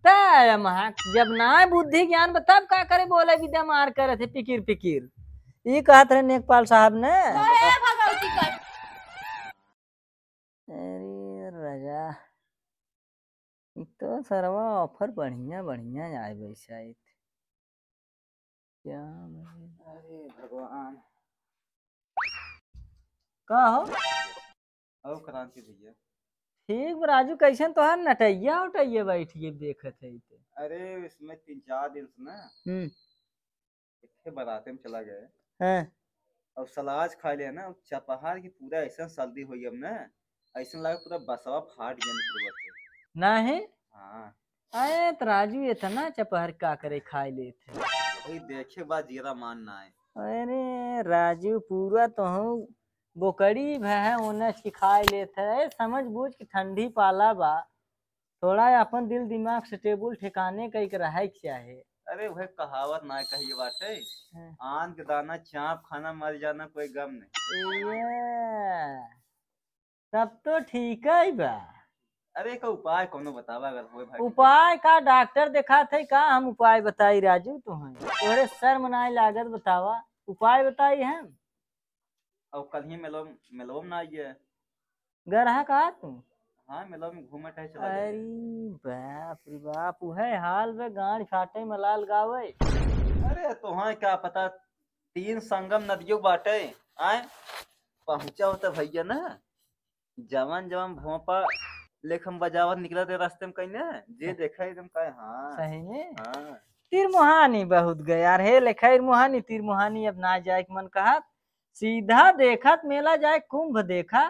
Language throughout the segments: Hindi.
महा जब ना बुद्धि ज्ञान तब का करे बोले विद्या मार करे थे पिकिर पिकिर ये कहत रहे नेकपाल साहब ने। अरे राजा तो सरवा ऑफर बढ़िया बढ़िया आए वैसा क्या। अरे भगवान का हो अब क्रांति भैया ठीक राजू कैसन तोहार नटैया उटैया बैठ के देखत है। अरे इसमें 3-4 दिन से ना इतने बाराते में चला गए हैं और सलाज खा लिया ना चपहार की पूरा ऐसा सर्दी हुई अब ना ऐसा लगा पूरा बसवा फाट गया नहीं। हाँ अरे तो राजू इतना चपहर का करे खाए लेते वही देखे बाद जीरा मानना है। अरे राजू पूरा तो हूँ बोकड़ी भै उनच की खाए लेते है समझ बूझ की ठंडी पाला बा थोड़ा अपन दिल दिमाग से टेबुल ठिकाने कई के रहे चाहे। अरे वह कहावत ना कही बाटे आन के दाना चाप खाना मर जाना कोई गम नहीं। तब तो ठीक है बा। अरे का उपाय कोनो बतावा अगर होए भाई। उपाय का डॉक्टर देखा थे का हम उपाय बताई राजू तुम्हें तोरे सर मनाए लागत बतावा उपाय बताई हम। और कल ही मेलोम ना आइए गरहा कहा तुम। हाँ मेलोम में घूमे टहल चला अरे बाप रे बाप उहे हाल वे गांड फाटे मलाल गावे। अरे तुहां क्या पता 3 संगम नदियों बाटे आए पहुंचा होता भैया ना जवान जवान भोपा लेखम बजावत निकला थे रास्ते में कहीं ना जे देखा एकदम का हाँ सही में हाँ तिरमुहानी बहुत गया हे लेखैर मुहानी तिरमुहानी अब ना जाए मन कहा सीधा देखत मेला जाए कुंभ देखा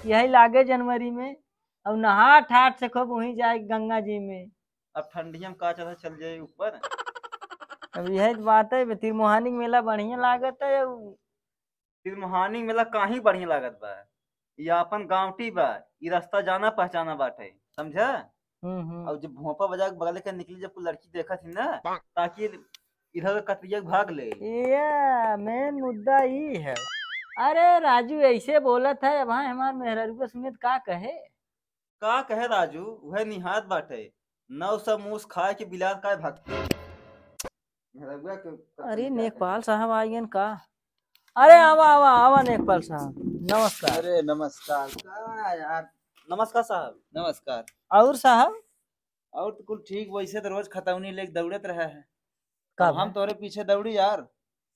यही लागे जनवरी में अब नहा ठाट से खूब वहीं जाए गंगा जी में। अब ठंडिया में का चल जाए ऊपर। अब यही बात है तिरमुहानी मेला बढ़िया लागत है। तिरमुहानी मेला काहे बढ़िया लागत बा ये अपन गांवटी बा ये रास्ता जाना पहचाना बाटे समझा। और जब भोपा बजा के बगल के निकली जब लड़की देखा थी ना ताकि इधर कतरिया भाग ले ये मेन मुद्दा ही है। अरे राजू ऐसे बोलत है अब हमार मेहररुआ सुमित का कहे राजू वह निहात बाटे 900 मूस खाए के बिलास का भक्ति। अरे नेकपाल साहब आइए का। अरे आवा आवा आवा नेकपाल साहब नमस्कार। अरे नमस्कार का यार नमस्कार साहब नमस्कार। और साहब और तो कुल ठीक वैसे तो रोज खतौनी लेके दौड़त रहा है कब हम तोरे पीछे दौड़ी यार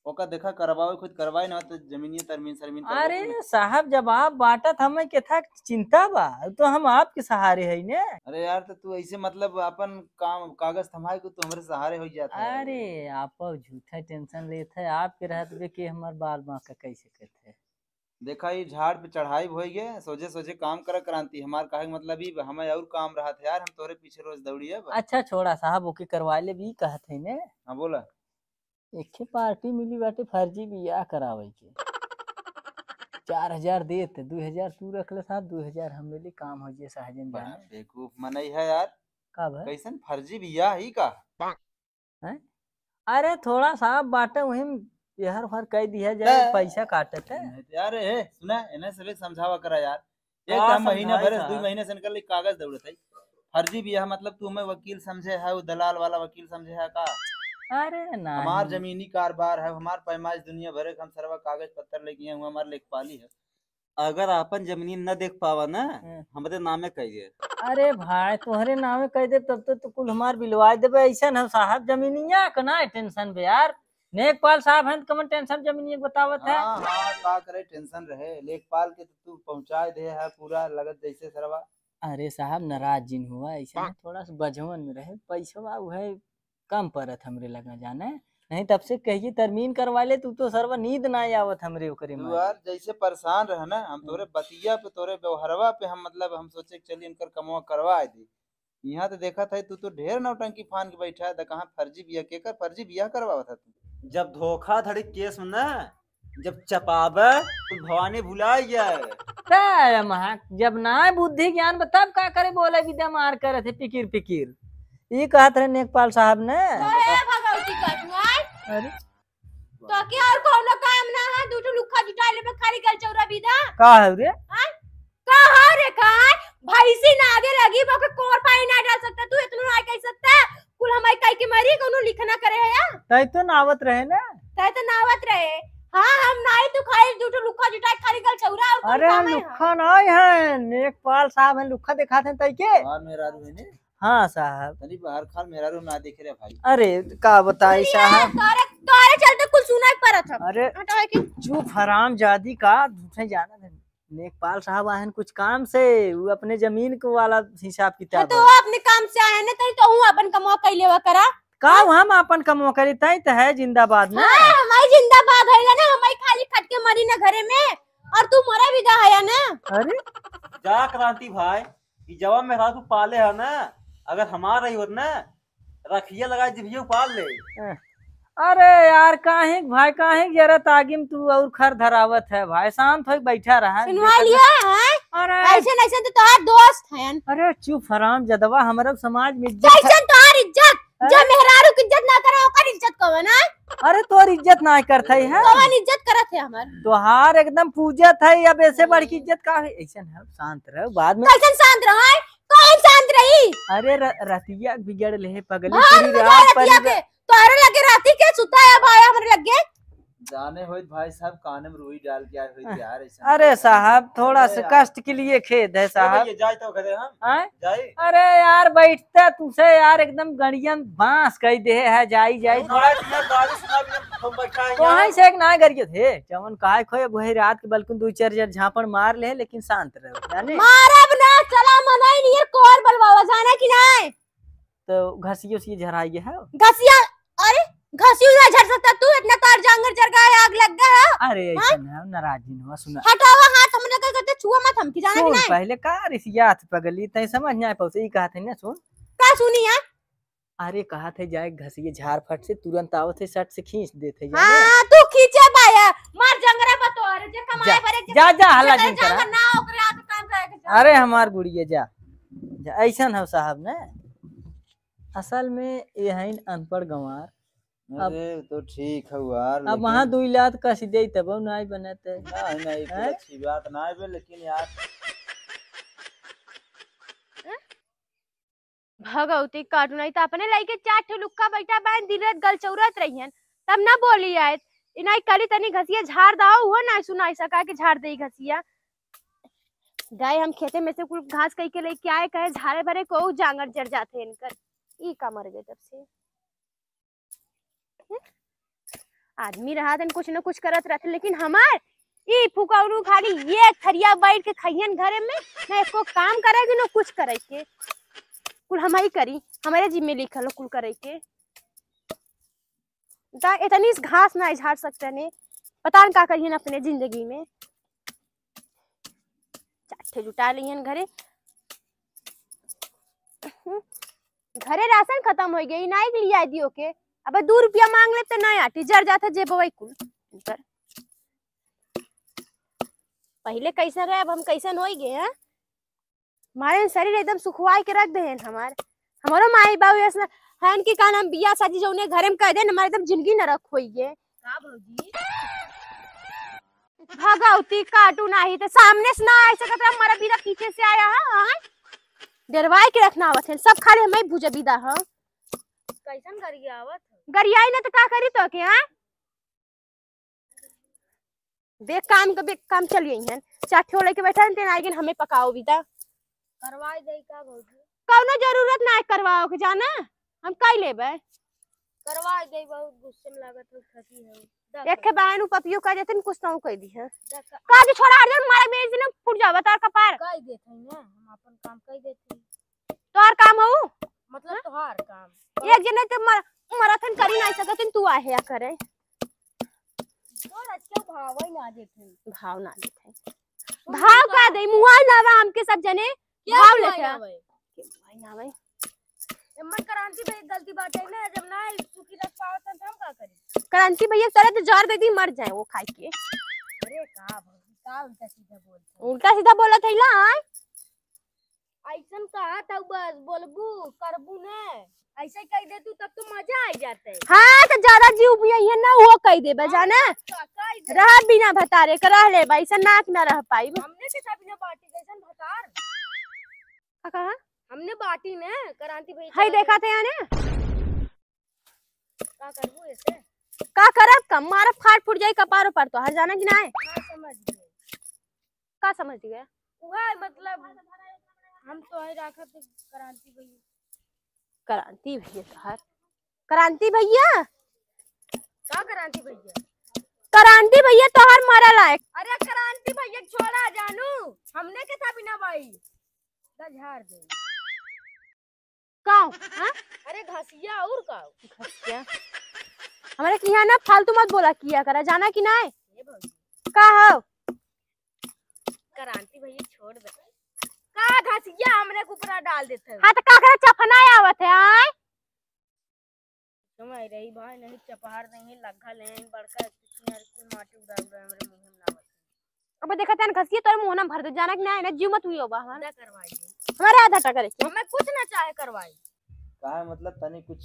ओका देखा करवाओ खुद करवाई ना तो जमीनी तरमीन सरमीन। अरे साहब जब आप बाटत हमें के था चिंता बा तो हम आपके सहारे है ने। अरे यार तो तू ऐसे मतलब अपन काम कागज थमाए को तो हमारे सहारे हो जाता है। अरे आप झूठा टेंशन लेते है आपके रहत बे के हमार बाल बांका कैसे करते देखा ये झाड़ पे चढ़ाई हो गए सोचे सोचे काम कर क्रांति हमार कहे मतलब ही हमें और काम रहा था यार हम तोरे पीछे रोज दौड़ी है। अच्छा छोड़ा साहब ओके करवा ले भी कहत है ने। हाँ बोला एक पार्टी मिली बाटे फर्जी बियाह करावे के 4000 देते 2000 तू रख ले साहब 2000 हम ले काम हो जे सहजन जाने बेवकूफ मनई है यार कब है कैसन फर्जी बियाह ही का है। अरे थोड़ा साहब बाटे वही यार भर कह दिया जाए पैसा काटत है यार सुना इन्हें सभी समझावा करा यार एक महीना भर 2 महीने से निकल कागज दौड़त है फर्जी बियाह मतलब तू हमें वकील समझे है वो दलाल वाला वकील समझे है का। अरे ना हमार जमीनी कारोबार है हमार पैमाइश दुनिया भर हम सरवा कागज पत्तर लेके हुआ हमार लेखपाली है अगर अपन जमीनी न देख पावा ना हमारे नामे कह दे। अरे भाई तुम्हारे नामे कह दे तब तो कुल हमार बिलवा देबे ऐसा हम साहब जमीनिया का ना टेंशन बे यार नेकपाल साहब हैं कमन टेंशन जमीनिया बतावत है। हाँ हाँ का करे टेंशन रहे लेखपाल के तो तू पहुंचा दे है पूरा लगत जैसे सरवा। अरे साहब नाराज जिन हुआ ऐसा थोड़ा सा बजवन में रहे पैसा है कम परत हमरे लगा जाने नहीं तब से कहिए तरमीन करवा ले तू तो सर्व नींद ना आवत हमरे ओकरे में यार जैसे परेशान रह ना हम तोरे बतिया पे तोरे व्यवहारवा पे हम मतलब हम सोचे चलिए इनकर कमवा करवा दी यहाँ तो देखा था तू तो ढेर नौटंकी फान के बैठा है कहाँ फर्जी बिया के कर फर्जी बिया करवा था तू जब धोखाधड़ी केस में ना जब चपावे तो भवानी भुला जाए महा जब ना बुद्धि ज्ञान तब का करे बोले विद्या मार करे थे पिकिर पिकिर ये कहत रहे नेकपाल साहब ने। अरे तो क्या और कोनो काम ना है दूठो लुखा जुटाले पे खाली गल चौरा बिदा का है रे का है रे का भैंसी ना आगे लगी बके कोर पानी ना डाल सकता तू इतना ना कह सकता जुटाई के मरी कोनो लिखना करे है या तय तो नावत रहे ना। तय तो नावत रहे। हाँ हम नाई तो खाई दूठो लुक्खा जुटाई खाली गल चौरा और अरे हम लुक्खा नहीं है, नेकपाल साहब हैं लुक्खा दिखाते हैं तय के। बाहर मेहरारू है ने। हाँ साहब। तनी बाहर खाल मेहरारू ना देख रहे भाई। अरे का बताई साहब। तारे चलते कुल सुनाई पड़त है। अरे हटावे के चुप हराम जादी का झूठे जाना है। नेकपाल साहब आए हैं कुछ काम से, वो अपने जमीन को वाला हिसाब किताब तो अपने काम से आए न तई तो हूं अपन कमवा कई लेवा करा का हम अपन कमो करी तई त है जिंदाबाद ना। हां हमारी जिंदाबाद है ना, हमारी खाली खट के मरी ना घरे में और तू मरा विदा है ना। अरे जा क्रांति भाई कि जवाब में तू पाले है ना, अगर हमार रही होत ना रखिए लगा जिभियो पाल ले। अरे यार काहे भाई काहे जरा तागिम तू और खर धरावत है भाई, शांत होके बैठा रहा। सुनवा लिया है अरे ऐसे ऐसे तो तोहार दोस्त हैं। अरे चुप हराम जदवा, हमारा समाज में इज्जत कैसे तोहार इज्जत जब मेहरारू की इज्जत ना करे ओकर इज्जत कवन है। अरे तोर इज्जत ना करते है, कवन इज्जत करत है हमर तोहार एकदम पूजत है। अब ऐसे बड़की इज्जत का है ऐसे है, शांत रहो बाद में। कैसे शांत रहो कौन शांत रही। अरे रतिया बिगड़ ले पगली हाँ, पूरी रात रतिया के तोरे लगे राती के सुता है भाई हमरे लगे जाने होइत भाई साहब काने में रुई डाल के आए होइत यार ऐसा। अरे साहब थोड़ा सा कष्ट के लिए खेद है साहब। ये जाए तो करे हम आए? जाए अरे यार बैठता तुझसे यार एकदम गड़ियन बांस कही दे है जाई जाई गाड़ी सुना भी हम बैठा है वहीं यहाँ। से एक ना गरिए थे जवन काहे खोए वही रात के बल्कि दो चार जर झापड़ मार ले लेकिन शांत रहो जाने। मारब ना चला मनाई नहीं है कोर बलवावा जाना कि नहीं। तो घसियो से झराइए है। घसिया अरे घसियो ना झड़ सकता तू इतना तार जांगर जर गया आग लग गया है। अरे ऐसा ना नाराजी न हुआ सुना हटावा हाथ हमने का कहते छुआ मत हम की जाना कि सुन नहीं। पहले का रिसियात पगली तय समझ ना पहुंचे ई कहा थे ना सुन। का सुनी है। अरे कहा थे जाए घसिए झाड़ फट से तुरंत आवत है शर्ट से खींच देते हां तू खींचे पाया मार जंगरा बतोर जे कमाए भरे जा जा हल्ला जिन करा। ना ओकरे हाथ काम करे के अरे हमार गुड़िया जा जा ऐसा है साहब ने असल में ये है अनपढ़ गंवार। अरे तो ठीक है यार। अब वहाँ 2 लाख कस दे तब नहीं बनते। नहीं नहीं तो अच्छी बात ना है लेकिन यार भगवती काटू नहीं तो अपने लाइके 4 ठो लुक्का बैठा बैन दिन रात गल चौरत रही हैं तब ना बोली आए इनाई कली तनी घसिया झाड़ दाओ हुआ ना सुनाई सका के झाड़ दे घसिया गाय हम खेते में से कुल घास कई के लेके आए कहे झाड़े भरे को जांगर जर जाते इनकर ई का मर गए तब से आदमी रहा तन कुछ न कुछ करत रहते लेकिन हमार ई फुकाउरू खाली ये थरिया बैठ के खइयन घरे में ना एको काम करेगी ना कुछ करे के कुल हम ही करी हमारे जिम्मे लिखल कुल करे के दा इतनी घास ना झाड़ सकते ने पता न का करियन अपने जिंदगी में चाटे जुटा लियन घरे घरे राशन खत्म हो गई नाई के लिए दियो के अब 2 रुपया मांग ले तो नहीं आटी जर जाता जे बवई कुल इनकर पहले कैसे रहे अब हम कैसे हो गए हैं। हमारे शरीर एकदम सुखवाई के रख दे हैं हमारो माई बाबू ऐसा है कि कान हम बिया शादी जो उन्हें घर में कह दे हमारे एकदम जिंदगी न रख होई गे का भौजी भगवती काटू नहीं तो सामने से ना ऐसे कहते हमारा बीदा पीछे से आया है डरवाई के रखना आवत है सब खाली हमें भूजा बीदा है कैसन गरिया आवत गरियाई ना तो का करी तो के हां देख काम चलिए हैं चाटे लेके बैठा हैं आगे हमें पकाओ बीदा करवाई दे का भौजी कौनो जरूरत ना है करवाओ के जाना हम काई लेबे करवाई दे बहुत गुस्से में लागत हो फसी है एक के बहन पपियो कह देते कुछ तो कह दी है का जे छोड़ा हर मारे मेरे दिन फुट जावा तार कपार कह देते हैं ना हम अपन काम कह देते तोहार काम हो मतलब तोहार काम एक जने तो मराथन करी नहीं सकत तू आहे या करे और अच्छा भाव ना देखे भाव का दे मुआ ना हमके सब जने भाव लेके भाई ना भाई एमन क्रांति भाई गलती बात है ना जब ना सुखी रख पावत तो हम का करी क्रांति भैया तरह तो जार दे दी मर जाए वो खाई के अरे का उल्टा सीधा बोला था ला ऐसन कहा था बस बोलबू करबू ने ऐसे कह दे तू तब तो मजा आ जाते हां तो ज्यादा जीव भी है ना वो कह दे बजाना रह बिना भतारे कर रह ले भाई सन नाक ना रह पाई हमने के सब बिना बाटी जैसन भतार का कहा हमने बाटी ने क्रांति भाई हाय देखा थे याने का करबू ऐसे का करब कम मारा फाट फूट जाई कपारो पर तो हर जाना कि ना है समझ गए का समझ गए वह मतलब हम तो है राखत क्रांति भैया क्रांति भैया का क्रांति भैया क्रांति भैया तोहर मारा लायक अरे क्रांति भैया छोड़ा जानू हमने के था बिना भाई झाड़ दे काऊ हां अरे घसिया और काऊ घसिया हमारे के यहाँ ना फालतू मत बोला किया करा जाना कि ना है का हो क्रांति भैया छोड़ दे का घसिया हमरे ऊपर डाल देते हां तो का करे चफना आवत है आय समझ रही भाई नहीं चपहार नहीं लग्गा लेन बड़का कितने कुल माटी उड़ा उड़ा हमरे मुंह में लावत अब देखत है घसिया तोर मुंह ना भर दे जाना कि ना है ना जीव मत हुई होबा हमारा करवाई हमारे आधा टका करे मैं कुछ ना चाहे करवाई का है मतलब तनी कुछ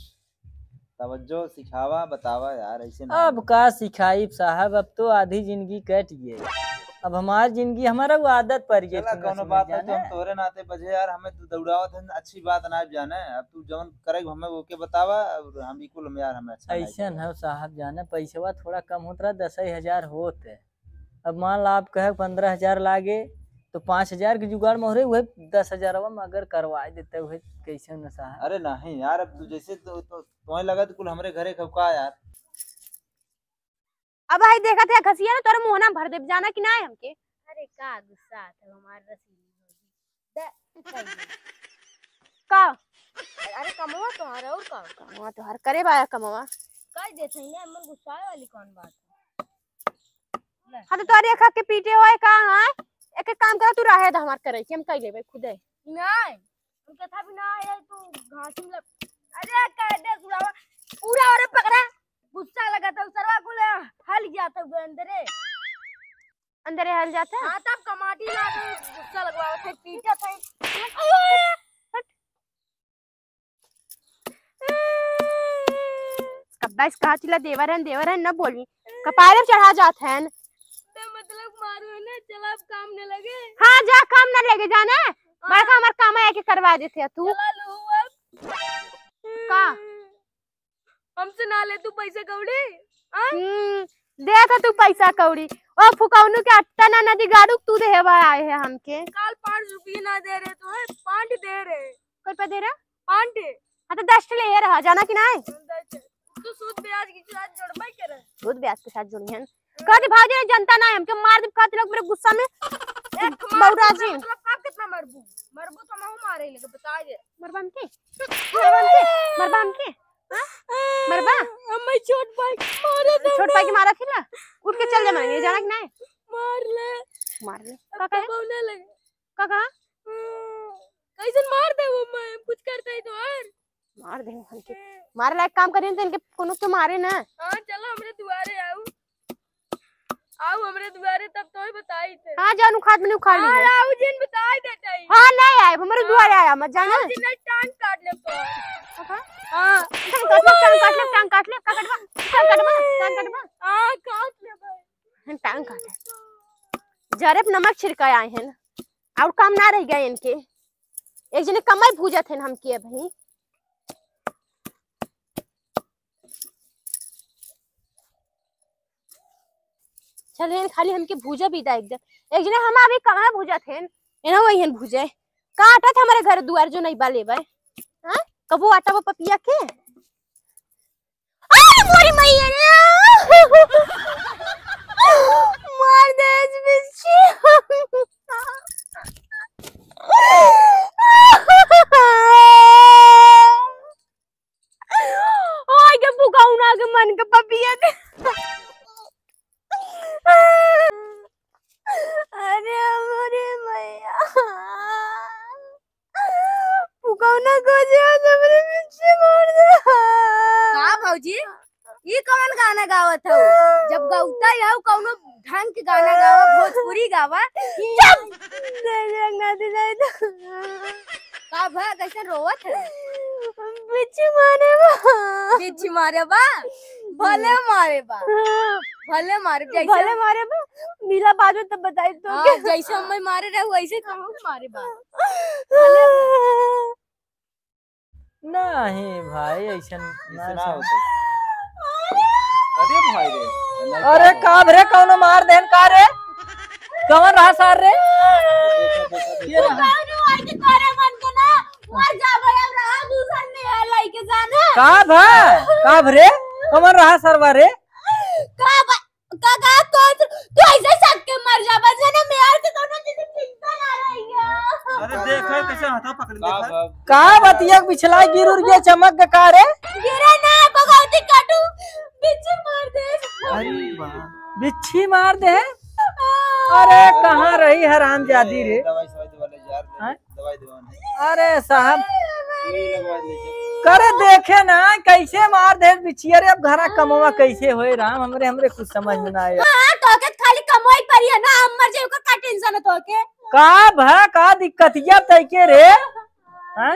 तवज्जो सिखावा बतावा यार ऐसे ना अब का सिखाई साहब, अब तो आधी जिंदगी कट गई, अब हमारी जिंदगी हमारा वो आदत पड़ गई। चला कोनो बात है तो हम तोरे नाते बजे यार, हमें तू दौड़ावत है अच्छी बात ना जाने, अब तू जवन करे हमें वो के बतावा और हम बिल्कुल यार हमें अच्छा ऐसा है साहब जाने पैसा थोड़ा कम होता रहा 10,000 होते, अब मान ला आप कहे 15,000 लागे तो 5,000 के जुगाड़ में हो रहे वही 10,000 में अगर करवा देते हुए कैसे न साहब। अरे नहीं यार, अब तू जैसे तुम्हें लगा तो कुल हमारे घरे खबका यार। अब आई देखा थे घसिया ना तोरे मुंह ना भर दे जाना कि ना है हमके। अरे का गुस्सा था हमार रसीली का अरे कमवा तोहार और का कमवा तोहार करे बाया कमवा काई देथे ने हमर गुस्सा वाली कौन बात है। हां तो तोरे खा के पीटे होए का हां एक काम कर तू रहे द हमार करे हम कई लेबे खुदे नहीं हम कथा भी ना आए तू घास में अरे कह दे पूरा और पकड़ा गुस्सा लगा था सरवा को हल जाता हुए अंदर हल जाता हां तब कमाटी ला दे गुस्सा लगवा थे पीटा था अब बस कहा चिल्ला देवर है न बोली कपारे चढ़ा जात है मतलब मारो है ना चला अब काम न लगे हां जा काम न लगे जाना बड़का हमार काम है के करवा देते तू का हमसे ना ले तू पैसे कौड़ी दे था तू पैसा कौड़ी ओ फुकाउनु के अट्टा ना नदी गाड़ू तू देवा आए है हमके काल 5 रुपये ना दे रहे तो है 5 दे रहे कोई पे दे रहा 5 हां तो 10 ले रहा जाना कि ना तू सूद ब्याज के साथ जोड़बाई करे सूद ब्याज के साथ जोड़ी है कहते भाजी जनता ना हमके मार दे कहते लोग मेरे गुस्सा में बौरा जी मतलब का कितना मरबू तो मैं मारे लगे बता दे मरबा हमके मरबा हम छोट भाई मारा थी ना उठ के चल जा मैंने जाना कि नहीं मार ले का बोलने लगे का कैसे मार दे वो मैं कुछ करता है तो और मार दे हमके मारे लायक काम करें तो इनके कोनो के मारे ना हां चलो हमरे दुआरे आओ हमरे दुआरे तब तो ही बताई थे हां जान उखाड़ में उखाड़ ली है आओ जिन बताई देता है हां नहीं आए हमरे दुआरे आया मत जाना जिन टांग काट ले तो हां टांग काट ले का कटवा हां काट ले भाई टांग काट जरे नमक छिड़काए आए हैं और काम ना रह गए इनके एक जने कमाई भूजा थे हम के भाई चल खाली हमके भूजा भी दा एकदम एक जने हम अभी कहां भूजा थे एना वही हन भूजे काटा था हमारे घर दुआर जो नहीं बाले भाई हां कबो आटा वो पपिया के अरे मोरी मैया ने मार दे इस बिच्छी ओए के भूखाऊ ना के मन के पपिया के अरे मोरे मैया पुकाउना गोजे हमरे पीछे मार दे का भौजी ई कौन गाना गावत हो जब गौता है कौनो ढंग के गाना गावा भोजपुरी गावा ना दिलाई का भा कैसे रोवत है बिच्छी मारे बा भले मारे मिला बाजू तब बताई तो जैसे हम मारे रहे वैसे कहूं मारे बा नहीं भाई ऐसा ना होता बाते भाई रे अरे का भरे कौन मार देन का रे कौन रहा सार रे ये रहा का भरे कौन रहा सरवा रे अरे देख कैसे हाथा पकड़ देखा का बतिया पिछला गिर उड़ गया चमक के का रे अरे वाह बिच्छी मार दे अरे कहाँ रही हरामजादी रे दवाई वाले यार हैं? दवाई दवाने अरे साहब लगवा लीजिए करे देखे ना कैसे मार दे बिछिया रे अब घरा कमवा कैसे होए राम हमरे हमरे कुछ समझ में ना आया खाली कमाई पड़ी है ना हम मर जाए का टेंशन है तोके का भा का दिक्कतिया तैके रे हैं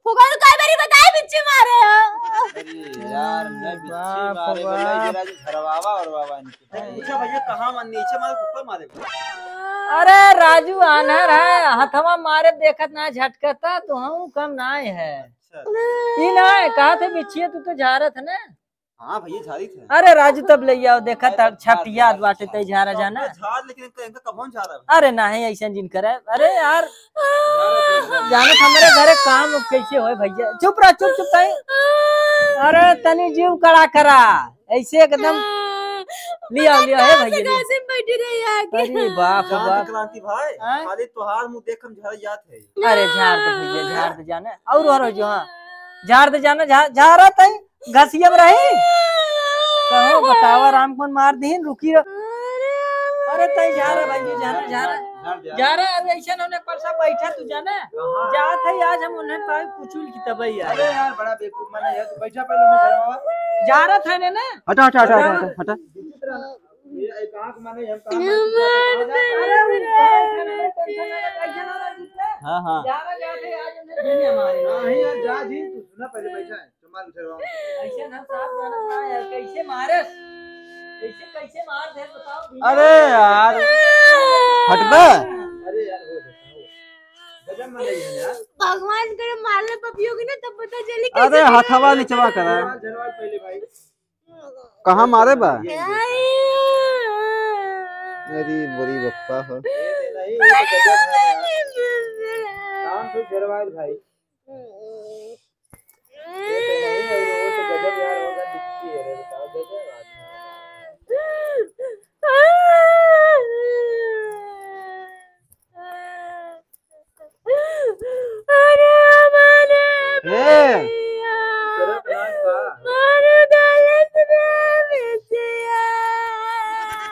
फुगन कई बारी बताए बिच्छी मारे अरे यार मैं बिच्छी बाप मारे बाप। बोला जरा जो घरवावा और बाबा नहीं पूछा भैया कहाँ मार नीचे मारे ऊपर मारे अरे राजू आनर है हथवा मारे देखत ना झटकता तो हम कम ना है अच्छा ई ना कहा थे बिछिए तू तो झारत है ना हाँ भैया झाड़ी थे अरे राजू तब ले आओ देखा तब छपिया बाटे तय झारा जाना झाड़ लेकिन इनका कौन झाड़ है अरे नहीं ऐसा जिन करे अरे यार जानत हमारे घरे काम कैसे होए भैया चुप रह चुप चुप तई अरे तनी जीव कड़ा करा ऐसे एकदम लिया लिया है भैया लिया। से बैठी रही आगे अरे बाप रे बाप क्रांति भाई हैं? खाली तुहार मुंह देख हम झाड़ याद है अरे झाड़ दे भैया झाड़ दे जाना और जो हाँ झाड़ दे जाना झाड़ा तई घसियम रही कहो बतावा राम कौन मार दीन रुकी अरे तई झाड़ा भैया झाड़ा झाड़ा जा रहा है ऐसा होने पर सब बैठा तू जाना जात है आज हम उन्हें पाए कुचुल की तबई अरे यार बड़ा बेवकूफ माना यार तू बैठा पहले मैं घरवावा जा रहा था ना हटा हटा हटा हटा हटा ये एक आंख माने हम कहां हाँ हाँ जा रहा जाते आज हमने दुनिया मारी नहीं यार जा जी तू सुना पहले बैठा है तुम्हारे घरवावा ऐसे ना साहब जाना था यार कैसे मारे कैसे मार दे बताओ अरे यार हट बे अरे यार वो देखो गजब मन रही है यार भगवान करे मारने पपियों की ना तब पता चली अरे हथवा नीचवा करा जरवाल पहले भाई कहाँ मारे बा कैसे अरे बुरी बप्पा हो नहीं ये तो गजब है यार काम तो जरवाल भाई ये तो नहीं है वो तो गजब यार होगा दिखती है रे बताओ गजब ए तेरा प्लान का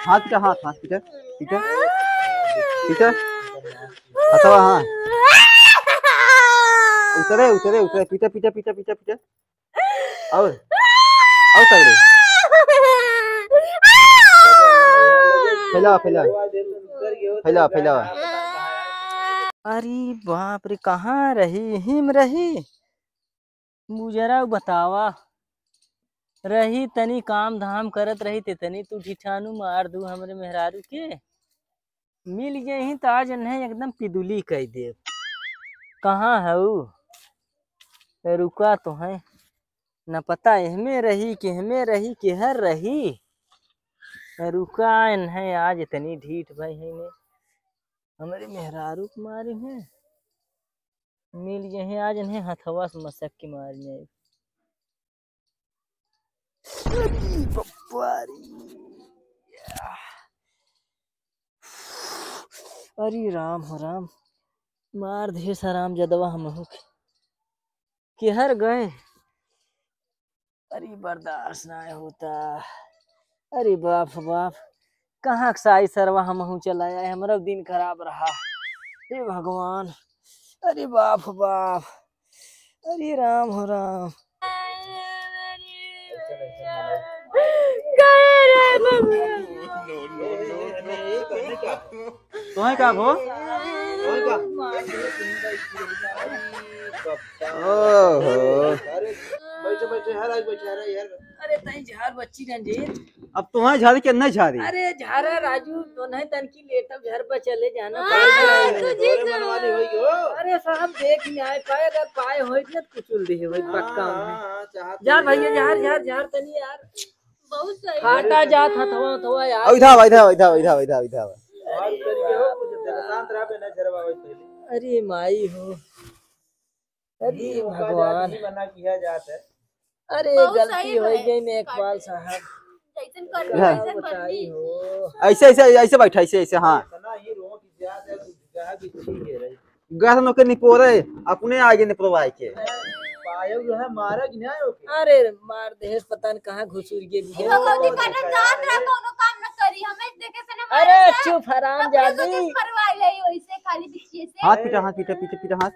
हाथ पीटा हाथ पीटा पीटा पीटा हथवा हाँ उतरे उतरे उतरे पीटा पीटा पीटा पीटा पीटा और तगड़े फैला फैला फैला फैला अरे बाप रे कहाँ रही हिम रही मुजरा बतावा रही तनी काम धाम करत रही ते तनी तू ठिठानू मार दू हमरे मेहरारू के मिल गए ही तो आज नहीं एकदम पिदुली कह दे कहाँ है वो रुका तो है न पता एहमे रही कि हमें रही कि हर रही रुका है आज इतनी ढीठ भाई है ने हमारे मेहरारू को मारे हैं मिल गए आज इन्हें हथवा से मसक के मारने अरे राम हो राम मार दे सराम जदवा हम के हर गए अरे बर्दाश्त ना होता अरे बाप बाप कहाँ साई सरवा हम चलाया है हमारा दिन खराब रहा हे भगवान अरे बाप बाप अरे राम हो राम तो है का भो ओहो बैठे बैठे हर आज बैठे हर यार अरे तई झार बच्ची रंजीत अब तुम्हारी झाड़ी के नहीं झाड़ी अरे झारा राजू तो नहीं तनकी लेटब घर पर चले जाना तोरे मनवाली होई गो अरे साहब देख नहीं आए पाए अगर पाए होई न कुचुल दे होई पक्का में चाहत जा भैया झार झार झार तनी यार बहुत सही फाटा जात हथवा हथवा यार। अब इधर इधर इधर इधर इधर इधर और करके हो कुछ देखो शांत रह पे न झरवा पहले अरे माई हो, अरे भगवान, ही मना किया जाता है। अरे बहुत गलती सही हो है। गई नेकपाल साहब, जैसन कर हाँ। वैसन बताई बनती। हो। ऐसे ऐसे ऐसे बैठा ऐसे ऐसे हाँ इतना ही रोह की ज्यादा है जगह की ठीक है रे गैस नौकर निपोरे अपने आगे निपरवाए के पायो जो है मारा कि नहीं ओके अरे मार देश पता नहीं कहाँ घुसुर के ई भगवती काटन जात रहा कोनो काम न करी हमें देखे से न अरे चुप हराम जादी। करवाई ले वैसे खाली बिछिए से हाथ पीटा पीटा हाथ